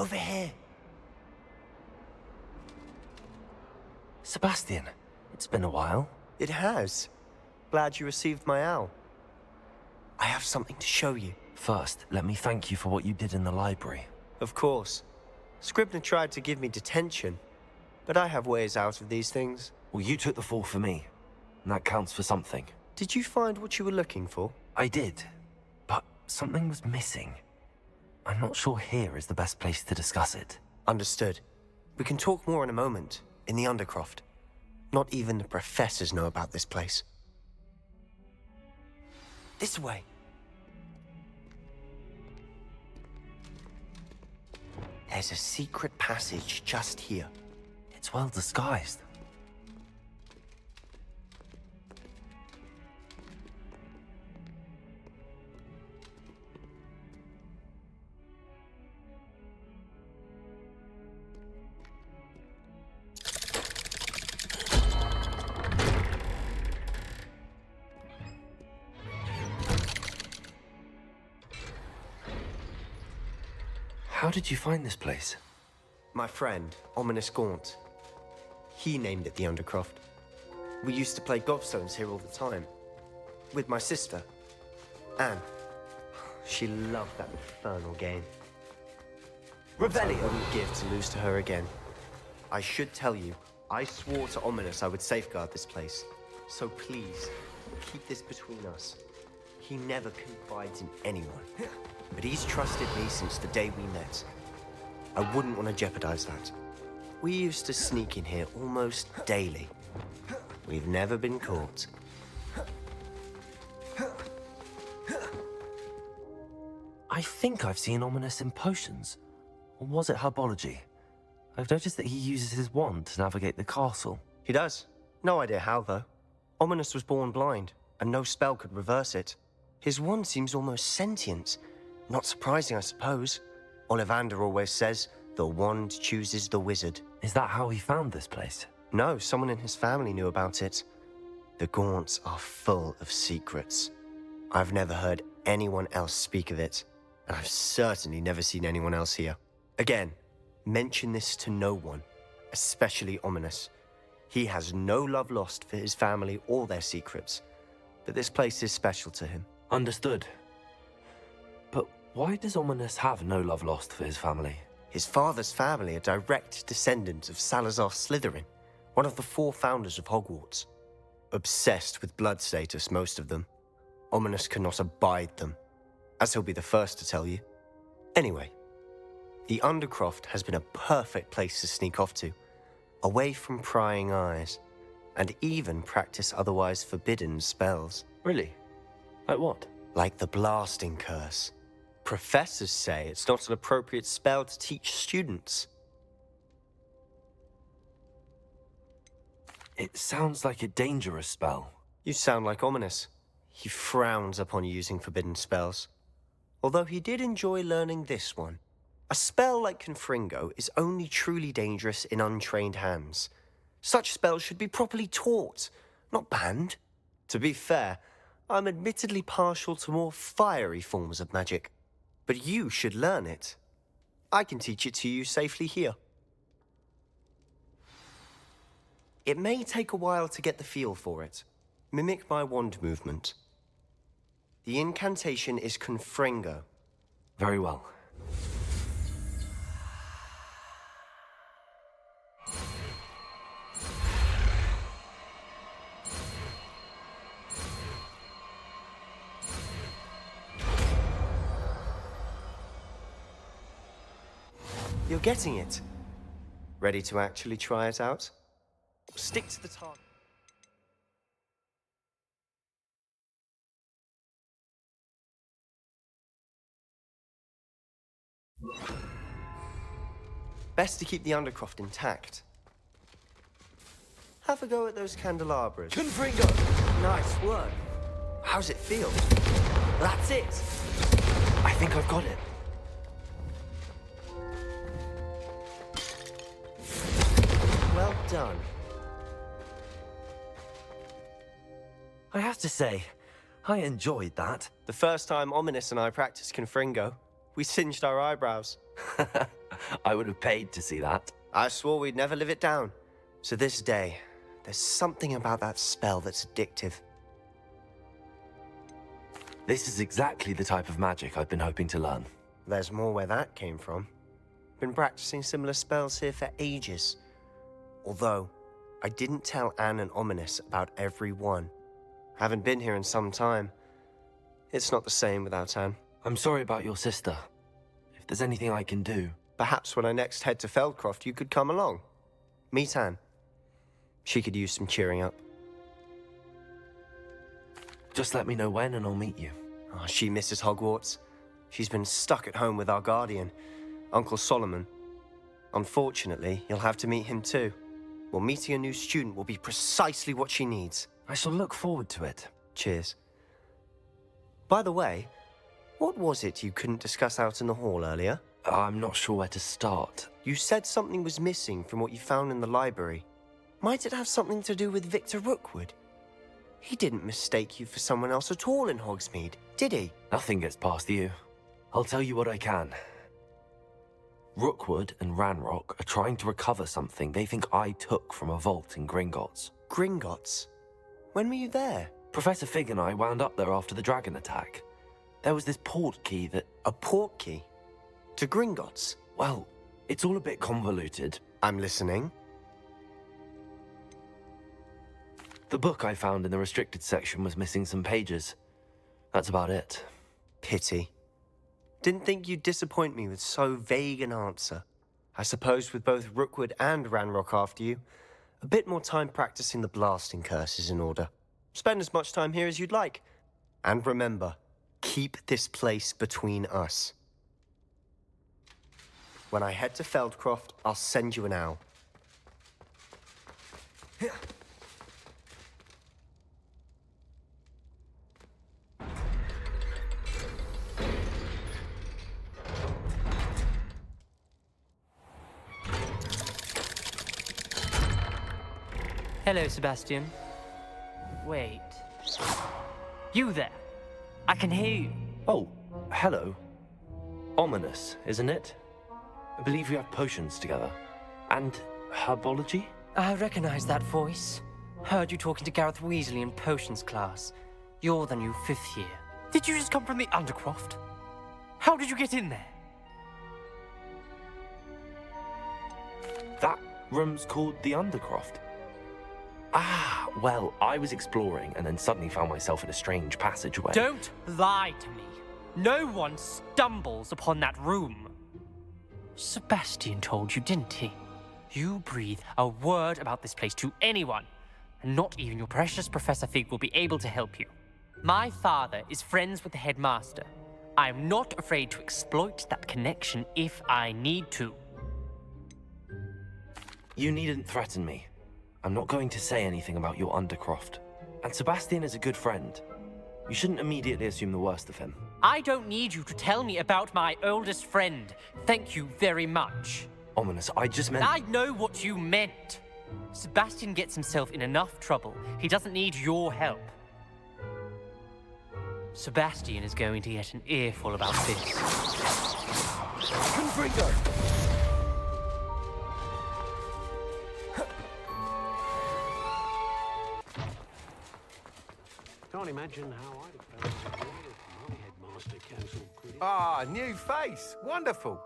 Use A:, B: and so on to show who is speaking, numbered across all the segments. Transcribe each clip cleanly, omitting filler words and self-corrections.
A: Over here.
B: Sebastian, it's been a while.
A: It has. Glad you received my owl. I have something to show you.
B: First, let me thank you for what you did in the library.
A: Of course. Scribner tried to give me detention, but I have ways out of these things.
B: Well, you took the fall for me, and that counts for something.
A: Did you find what you were looking for?
B: I did, but something was missing. I'm not sure here is the best place to discuss it.
A: Understood. We can talk more in a moment, in the Undercroft. Not even the professors know about this place. This way. There's a secret passage just here.
B: It's well disguised. How did you find this place?
A: My friend, Ominous Gaunt. He named it the Undercroft. We used to play gobstones here all the time. With my sister, Anne. She loved that infernal game. Revelio! I wouldn't give to lose to her again. I should tell you, I swore to Ominous I would safeguard this place. So please, keep this between us. He never confides in anyone. But he's trusted me since the day we met. I wouldn't want to jeopardize that. We used to sneak in here almost daily. We've never been caught.
B: I think I've seen Ominous in potions. Or was it herbology? I've noticed that he uses his wand to navigate the castle.
A: He does. No idea how, though. Ominous was born blind, and no spell could reverse it. His wand seems almost sentient. Not surprising, I suppose. Ollivander always says, the wand chooses the wizard.
B: Is that how he found this place?
A: No, someone in his family knew about it. The Gaunts are full of secrets. I've never heard anyone else speak of it, and I've certainly never seen anyone else here. Again, mention this to no one, especially Ominous. He has no love lost for his family or their secrets, but this place is special to him.
B: Understood. But why does Ominous have no love lost for his family?
A: His father's family are direct descendants of Salazar Slytherin, one of the 4 founders of Hogwarts. Obsessed with blood status, most of them. Ominous cannot abide them, as he'll be the first to tell you. Anyway, the Undercroft has been a perfect place to sneak off to, away from prying eyes, and even practice otherwise forbidden spells.
B: Really? Like what?
A: Like the blasting curse. Professors say it's not an appropriate spell to teach students.
B: It sounds like a dangerous spell.
A: You sound like Ominous. He frowns upon using forbidden spells. Although he did enjoy learning this one. A spell like Confringo is only truly dangerous in untrained hands. Such spells should be properly taught, not banned. To be fair, I'm admittedly partial to more fiery forms of magic. But you should learn it. I can teach it to you safely here. It may take a while to get the feel for it. Mimic my wand movement. The incantation is Confringo.
B: Very well.
A: You're getting it. Ready to actually try it out? Stick to the target. Best to keep the Undercroft intact. Have a go at those candelabras.
B: Confringo!
A: Nice work. How's it feel? That's it.
B: I think I've got it.
A: Well done.
B: I have to say, I enjoyed that.
A: The first time Ominous and I practiced Confringo, We singed our eyebrows.
B: I would have paid to see that.
A: I swore we'd never live it down. So this day, there's something about that spell that's addictive.
B: This is exactly the type of magic I've been hoping to learn.
A: There's more where that came from. Been practicing similar spells here for ages. Although, I didn't tell Anne and Ominous about every one. Haven't been here in some time. It's not the same without Anne.
B: I'm sorry about your sister. If there's anything I can do...
A: Perhaps when I next head to Feldcroft, you could come along. Meet Anne. She could use some cheering up.
B: Just let me know when and I'll meet you.
A: Oh, she misses Hogwarts. She's been stuck at home with our guardian, Uncle Solomon. Unfortunately, you'll have to meet him too. Well, meeting a new student will be precisely what she needs.
B: I shall look forward to it.
A: Cheers. By the way, what was it you couldn't discuss out in the hall earlier?
B: I'm not sure where to start.
A: You said something was missing from what you found in the library. Might it have something to do with Victor Rookwood? He didn't mistake you for someone else at all in Hogsmeade, did he?
B: Nothing gets past you. I'll tell you what I can. Rookwood and Ranrock are trying to recover something they think I took from a vault in Gringotts.
A: Gringotts? When were you there?
B: Professor Fig and I wound up there after the dragon attack. There was this port key that...
A: A port key? To Gringotts?
B: Well, it's all a bit convoluted.
A: I'm listening.
B: The book I found in the restricted section was missing some pages. That's about it.
A: Pity. Didn't think you'd disappoint me with so vague an answer. I suppose with both Rookwood and Ranrock after you, a bit more time practicing the blasting curse is in order. Spend as much time here as you'd like. And remember, keep this place between us. When I head to Feldcroft, I'll send you an owl.
C: Hello, Sebastian. Wait. You there? I can hear you.
B: Oh, hello. Ominous, isn't it? I believe we have potions together. And herbology?
C: I recognize that voice. Heard you talking to Gareth Weasley in potions class. You're the new 5th year. Did you just come from the Undercroft? How did you get in there?
B: That room's called the Undercroft. Ah, well, I was exploring and then suddenly found myself in a strange passageway.
C: Don't lie to me. No one stumbles upon that room. Sebastian told you, didn't he? You breathe a word about this place to anyone, and not even your precious Professor Fig will be able to help you. My father is friends with the headmaster. I'm not afraid to exploit that connection if I need to.
B: You needn't threaten me. I'm not going to say anything about your Undercroft. And Sebastian is a good friend. You shouldn't immediately assume the worst of him.
C: I don't need you to tell me about my oldest friend. Thank you very much.
B: Ominous, I just meant...
C: I know what you meant. Sebastian gets himself in enough trouble. He doesn't need your help. Sebastian is going to get an earful about this.
B: Confringo!
D: Can't imagine how I'd have felt if my headmaster cancelled cricket.
E: Ah, new face. Wonderful.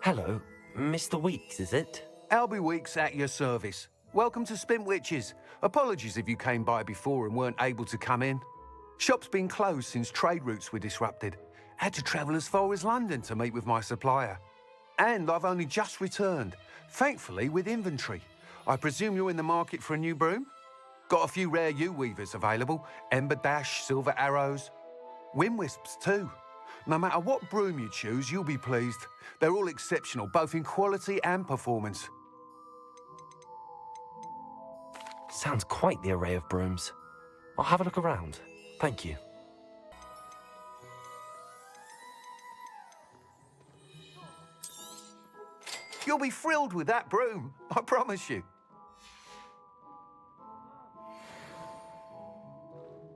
B: Hello, Mr. Weeks, is it?
E: Albie Weeks at your service. Welcome to Spintwitches. Apologies if you came by before and weren't able to come in. Shop's been closed since trade routes were disrupted. Had to travel as far as London to meet with my supplier. And I've only just returned, thankfully with inventory. I presume you're in the market for a new broom? Got a few rare yew-weavers available. Ember Dash, Silver Arrows. Wind-wisps too. No matter what broom you choose, you'll be pleased. They're all exceptional, both in quality and performance.
B: Sounds quite the array of brooms. I'll have a look around. Thank you.
E: You'll be thrilled with that broom, I promise you.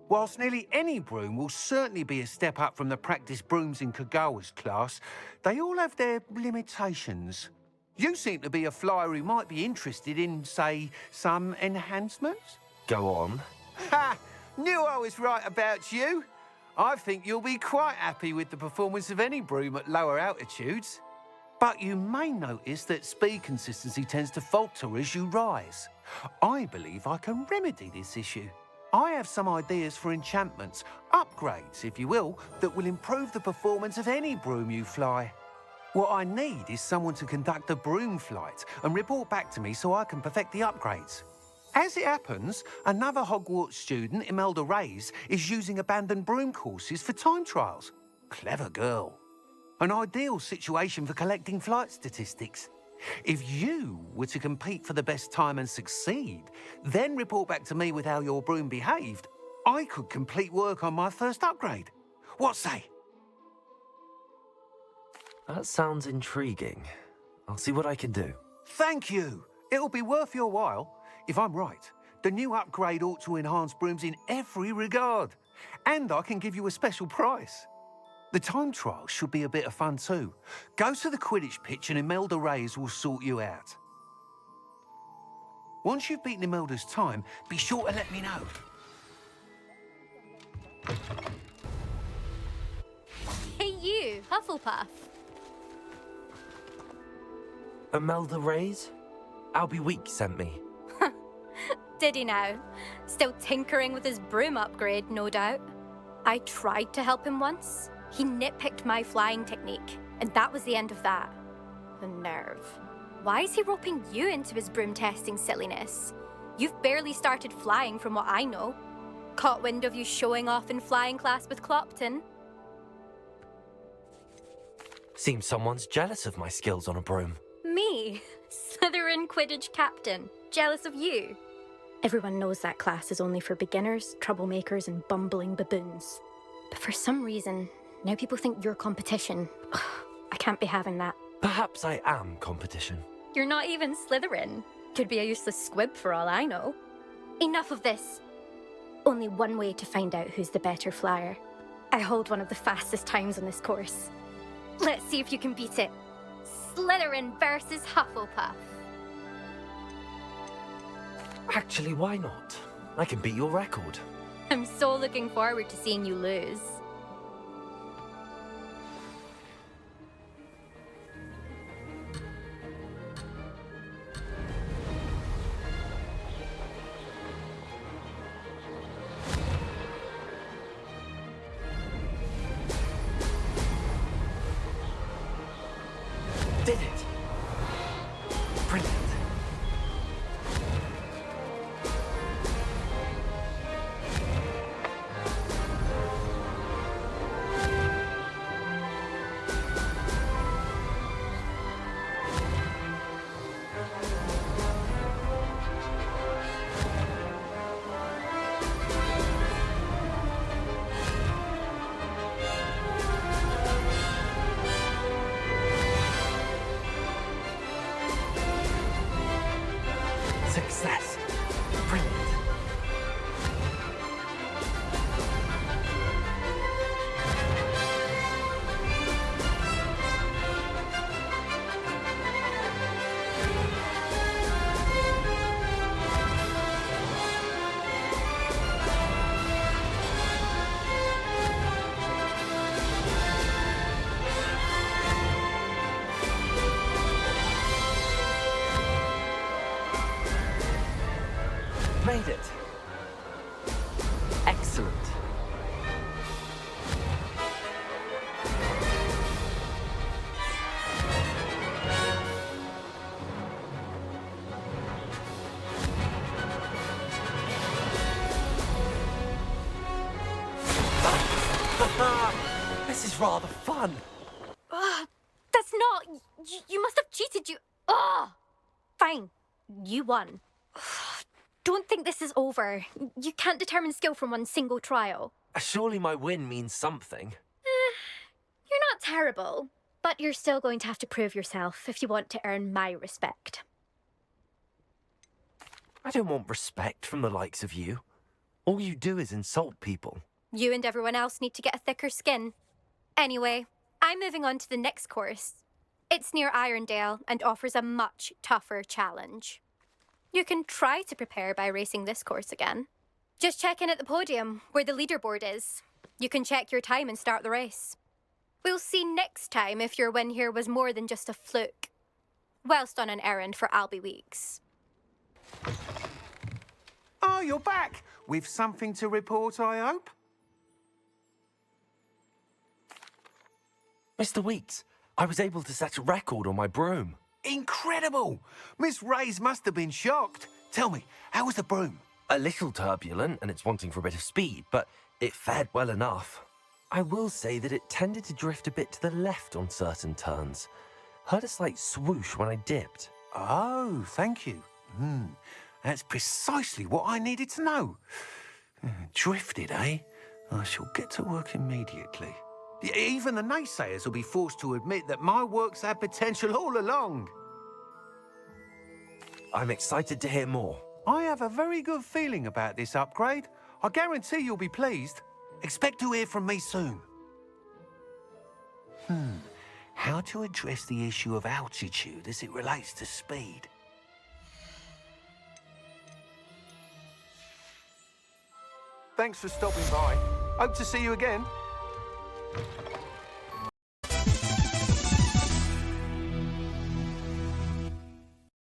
E: Whilst nearly any broom will certainly be a step up from the practice brooms in Kagawa's class, they all have their limitations. You seem to be a flyer who might be interested in, say, some enhancements?
B: Go on.
E: Ha! Knew I was right about you. I think you'll be quite happy with the performance of any broom at lower altitudes. But you may notice that speed consistency tends to falter as you rise. I believe I can remedy this issue. I have some ideas for enchantments, upgrades, if you will, that will improve the performance of any broom you fly. What I need is someone to conduct a broom flight and report back to me so I can perfect the upgrades. As it happens, another Hogwarts student, Imelda Reyes, is using abandoned broom courses for time trials. Clever girl. An ideal situation for collecting flight statistics. If you were to compete for the best time and succeed, then report back to me with how your broom behaved, I could complete work on my first upgrade. What say?
B: That sounds intriguing. I'll see what I can do.
E: Thank you. It'll be worth your while. If I'm right, the new upgrade ought to enhance brooms in every regard. And I can give you a special price. The time trial should be a bit of fun too. Go to the Quidditch pitch and Imelda Reyes will sort you out. Once you've beaten Imelda's time, be sure to let me know.
F: Hey you, Hufflepuff.
B: Imelda Reyes? Albie Week sent me.
F: Did he now? Still tinkering with his broom upgrade, no doubt. I tried to help him once. He nitpicked my flying technique, and that was the end of that. The nerve. Why is he roping you into his broom testing silliness? You've barely started flying from what I know. Caught wind of you showing off in flying class with Clopton.
B: Seems someone's jealous of my skills on a broom.
F: Me? Slytherin Quidditch captain. Jealous of you? Everyone knows that class is only for beginners, troublemakers, and bumbling baboons. But for some reason, now people think you're competition. Ugh, I can't be having that.
B: Perhaps I am competition.
F: You're not even Slytherin. Could be a useless squib for all I know. Enough of this. Only one way to find out who's the better flyer. I hold one of the fastest times on this course. Let's see if you can beat it. Slytherin versus Hufflepuff.
B: Actually, why not? I can beat your record.
F: I'm so looking forward to seeing you lose.
B: Did it! Brilliant. Success. Brilliant. Made it. Excellent. This is rather fun.
F: That's not... You must have cheated, you... Fine. You won. Don't think this is over. You can't determine skill from one single trial.
B: Surely my win means something.
F: You're not terrible, but you're still going to have to prove yourself if you want to earn my respect.
B: I don't want respect from the likes of you. All you do is insult people.
F: You and everyone else need to get a thicker skin. Anyway, I'm moving on to the next course. It's near Irondale and offers a much tougher challenge. You can try to prepare by racing this course again. Just check in at the podium, where the leaderboard is. You can check your time and start the race. We'll see next time if your win here was more than just a fluke. Whilst on an errand for Albie Weeks.
E: Oh, you're back! With something to report, I hope?
B: Mr. Weeks, I was able to set a record on my broom.
E: Incredible! Miss Reyes must have been shocked. Tell me, how was the broom?
B: A little turbulent, and it's wanting for a bit of speed, but it fared well enough. I will say that it tended to drift a bit to the left on certain turns. Heard a slight swoosh when I dipped.
E: Oh, thank you. That's precisely what I needed to know. Drifted, eh? I shall get to work immediately. Even the naysayers will be forced to admit that my work's had potential all along.
B: I'm excited to hear more.
E: I have a very good feeling about this upgrade. I guarantee you'll be pleased. Expect to hear from me soon. How to address the issue of altitude as it relates to speed? Thanks for stopping by. Hope to see you again.